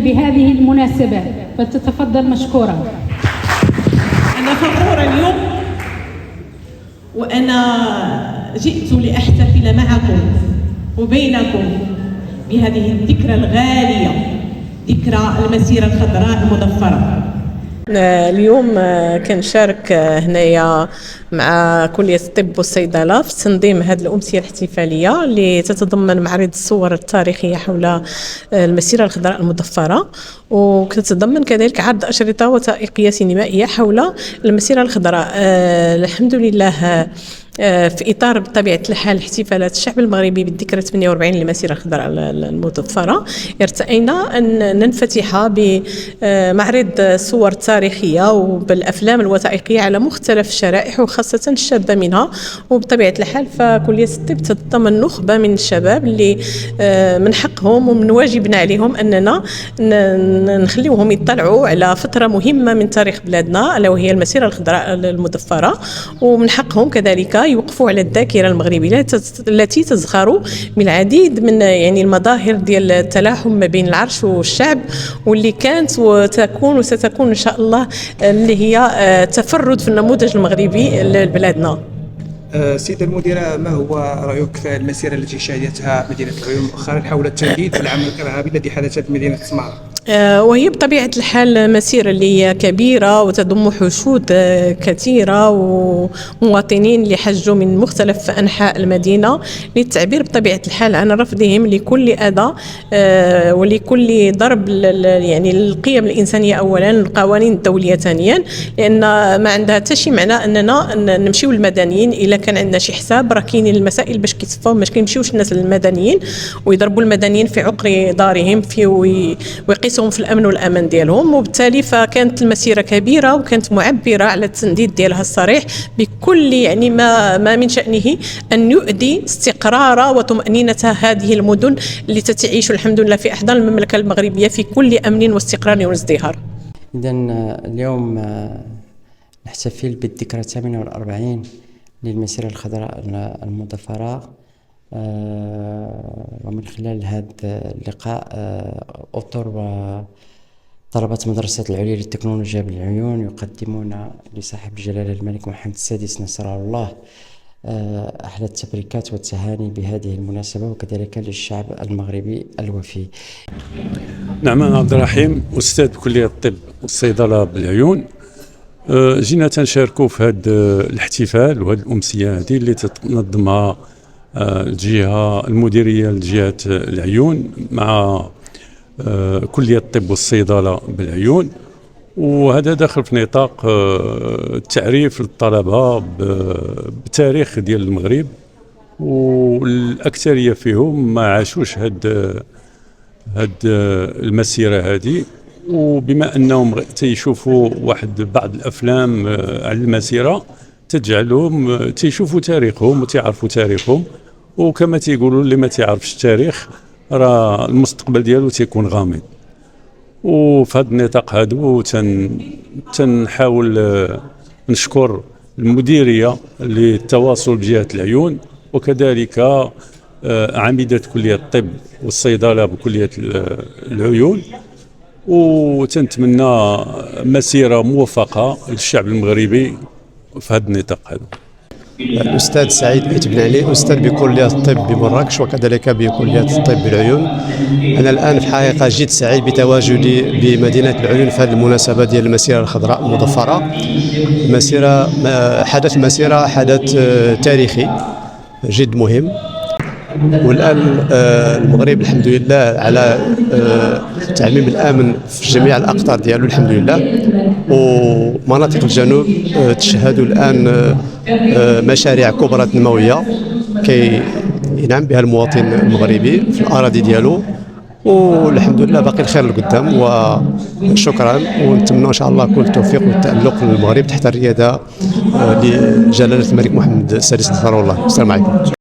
بهذه المناسبة، فتتفضل مشكورة. أنا فخورة اليوم وأنا جئت لأحتفل معكم وبينكم بهذه الذكرى الغالية، ذكرى المسيرة الخضراء المضفرة. اليوم كنشارك هنايا مع كلية الطب والصيدلة في تنظيم هذه الأمسية الاحتفالية اللي تتضمن معرض الصور التاريخية حول المسيرة الخضراء المضفرة، وتتضمن كذلك عرض أشرطة وثائقية سينمائية حول المسيرة الخضراء. الحمد لله في إطار بطبيعة الحال احتفالات الشعب المغربي بالذكرى 48 للمسيرة الخضراء المضفرة، ارتأينا أن ننفتح بمعرض صور تاريخية وبالأفلام الوثائقية على مختلف الشرائح وخاصة الشابة منها. وبطبيعة الحال فكلية الطب تتضمن نخبة من الشباب اللي من حقهم ومن واجبنا عليهم أننا نخليوهم يطلعوا على فترة مهمة من تاريخ بلادنا ألا وهي المسيرة الخضراء المضفرة، ومن حقهم كذلك يوقفوا على الذاكرة المغربية التي تزخر من العديد من يعني المظاهر ديال التلاحم ما بين العرش والشعب، واللي كانت وتكون وستكون إن شاء الله اللي هي تفرد في النموذج المغربي لبلادنا. سيدة المديرة، ما هو رأيك في المسيرة التي شهدتها مدينة العيون مؤخرا حول التجديد والعمل الإرهابي الذي حدث في مدينة سمارة؟ وهي بطبيعة الحال مسيرة اللي هي كبيرة وتضم حشود كثيرة ومواطنين اللي حجوا من مختلف أنحاء المدينة للتعبير بطبيعة الحال عن رفضهم لكل أذى ولكل ضرب يعني القيم الإنسانية أولا، القوانين الدولية ثانيا، لأن ما عندها حتى شي معنى أننا نمشيو للمدنيين. إلا كان عندنا شي حساب راه كاينين المسائل باش كيتصفوا، باش كيمشيوش الناس للمدنيين ويضربوا المدنيين في عقر دارهم ويقيسوا في الامن والامان ديالهم. وبالتالي فكانت المسيره كبيره وكانت معبره على التنديد ديالها الصريح بكل يعني ما من شانه ان يؤدي استقرار وطمانينه هذه المدن اللي تتعيش الحمد لله في احضان المملكه المغربيه في كل امن واستقرار وازدهار. اذا اليوم نحتفل بالذكرى 48 للمسيره الخضراء المضفره، ومن خلال هذا اللقاء أطر وطلبة مدرسة العليا للتكنولوجيا بالعيون يقدمون لصاحب الجلالة الملك محمد السادس نصره الله أحلى التبريكات والتهاني بهذه المناسبة، وكذلك للشعب المغربي الوفي. نعم، أنا عبد الرحيم أستاذ بكلية الطب والصيدلة بالعيون. جينا تنشاركوا في هذا الاحتفال وهذه الأمسية هذه اللي تنظمها الجهة المديرية لجهة العيون مع كلية الطب والصيدلة بالعيون، وهذا داخل في نطاق التعريف للطلبة بتاريخ ديال المغرب، والأكثرية فيهم ما عاشوش هاد المسيرة هذه. وبما أنهم تيشوفوا بعض الأفلام على المسيرة تجعلهم تيشوفوا تاريخهم وتعرفوا تاريخهم، وكما تيقولوا اللي ما تعرفش التاريخ راه المستقبل ديالو تيكون غامض. وفي هذا النطاق هذا تنحاول نشكر المديرية للتواصل بجهة العيون، وكذلك عميدة كلية الطب والصيدلة بكلية العيون، وتنتمنى مسيرة موفقة للشعب المغربي في هذا النطاق هذا. الأستاذ سعيد بن علي، أستاذ بكلية الطب بمراكش وكذلك بكلية الطب بالعيون. أنا الآن في الحقيقة جد سعيد بتواجدي بمدينة العيون في هذه المناسبة ديال المسيرة الخضراء المضفرة. حدث تاريخي جد مهم، والآن المغرب الحمد لله على تعميم الامن في جميع الاقطار ديالو الحمد لله، ومناطق الجنوب تشهد الان مشاريع كبرى تنمويه كي ينعم بها المواطن المغربي في الاراضي ديالو، والحمد لله باقي الخير لقدام. وشكرا، ونتمنى ان شاء الله كل التوفيق والتالق للمغرب تحت الرياده لجلاله الملك محمد السادس نصره الله. السلام عليكم.